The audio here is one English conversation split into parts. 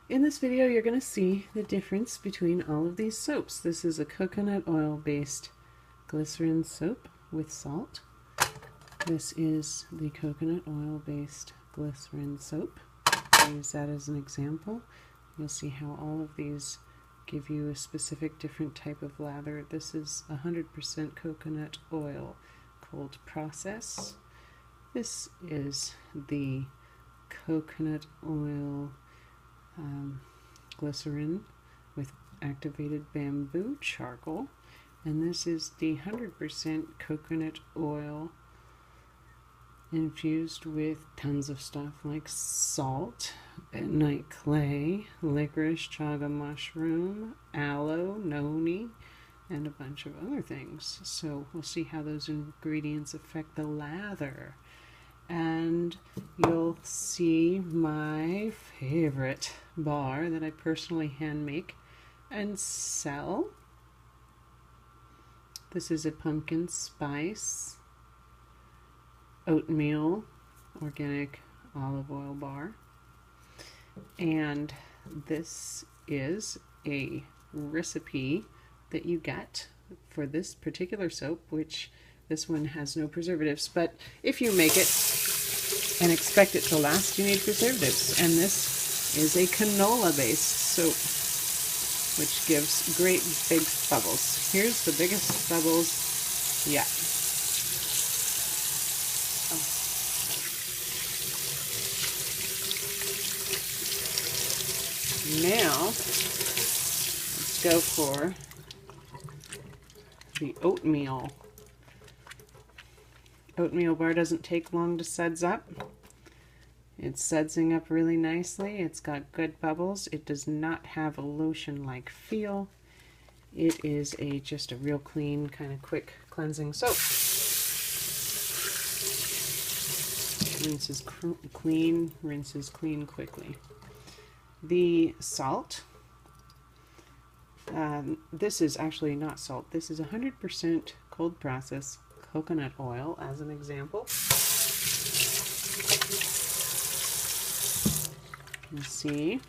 In this video, you're going to see the difference between all of these soaps. This is a coconut oil-based glycerin soap with salt. This is the coconut oil-based glycerin soap. I use that as an example. You'll see how all of these give you a specific different type of lather. This is 100% coconut oil cold process. This is the coconut oil glycerin with activated bamboo charcoal, and this is the 100% coconut oil infused with tons of stuff like salt, night clay, licorice, chaga mushroom, aloe, noni, and a bunch of other things. So we'll see how those ingredients affect the lather. And you'll see my favorite bar that I personally hand make and sell. This is a pumpkin spice oatmeal organic olive oil bar, and this is a recipe that you get for this particular soap, which this one has no preservatives, but if you make it and expect it to last, you need preservatives. And this is a canola based soap, which gives great big bubbles. Here's the biggest bubbles yet. Now, let's go for the oatmeal. Oatmeal bar doesn't take long to suds up. It's sudsing up really nicely. It's got good bubbles. It does not have a lotion-like feel. It is just a real clean, kind of quick cleansing soap. Rinses clean, rinses clean quickly. The salt, this is actually not salt. This is 100% cold process coconut oil as an example. You see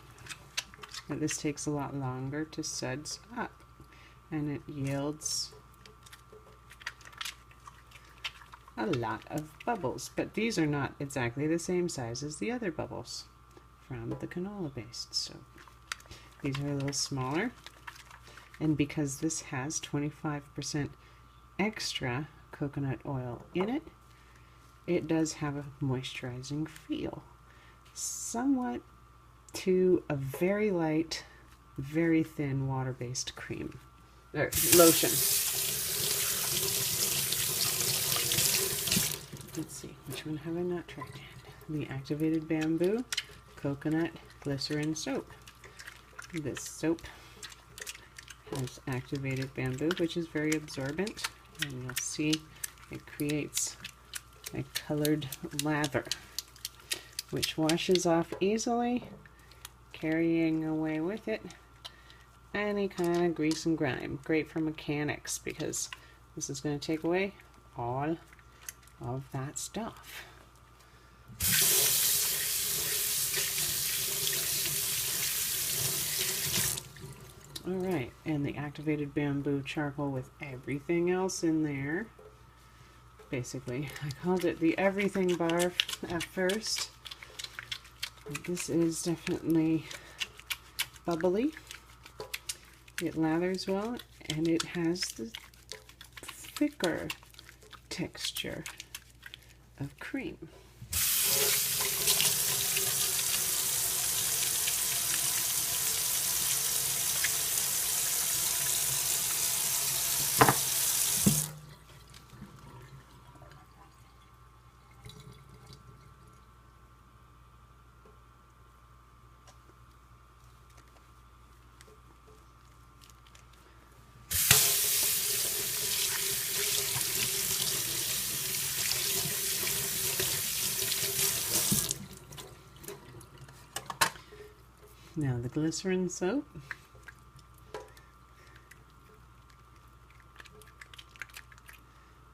that this takes a lot longer to suds up, and it yields a lot of bubbles, but these are not exactly the same size as the other bubbles from the canola based soap. These are a little smaller, and because this has 25% extra coconut oil in it, it does have a moisturizing feel, somewhat to a very light, very thin water-based cream or lotion. Let's see, which one have I not tried yet? The activated bamboo coconut glycerin soap. This soap has activated bamboo, which is very absorbent, and you'll see it creates a colored lather which washes off easily, carrying away with it any kind of grease and grime. Great for mechanics, because this is going to take away all of that stuff. Alright, and the activated bamboo charcoal with everything else in there. Basically, I called it the everything bar at first. This is definitely bubbly. It lathers well, and it has the thicker texture of cream. Now the glycerin soap.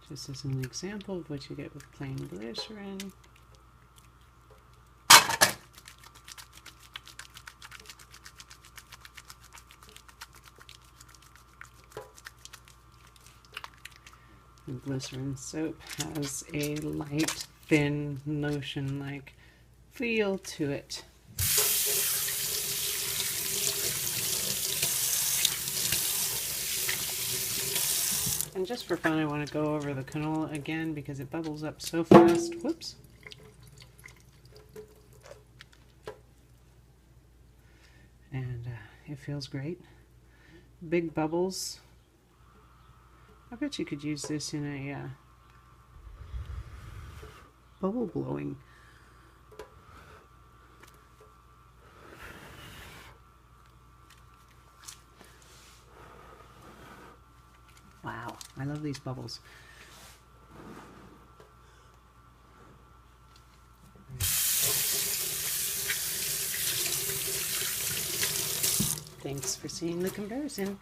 Just as an example of what you get with plain glycerin. The glycerin soap has a light, thin, lotion-like feel to it. And just for fun, I want to go over the canola again because it bubbles up so fast. Whoops. And it feels great. Big bubbles. I bet you could use this in a bubble blowing. Wow, I love these bubbles. Thanks for seeing the comparison.